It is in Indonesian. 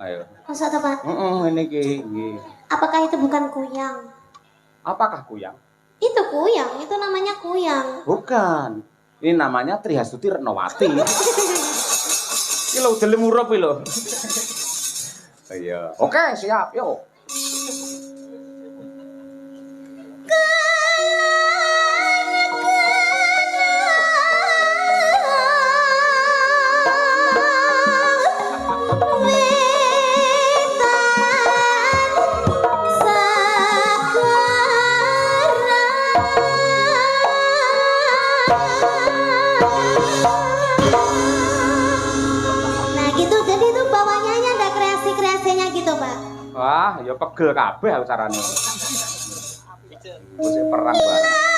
Ayo. Masa apa, Pak? Ini ki. Nggih. Apakah itu bukan kuyang? Apakah kuyang? Itu kuyang, itu namanya kuyang. Bukan. Ini namanya Trihasuti Retnowati. Iki lho udele murup iki lho. Iya. Oke, siap. Yuk. Wah, ya pegel kabeh aku carane. Wis perang bareng.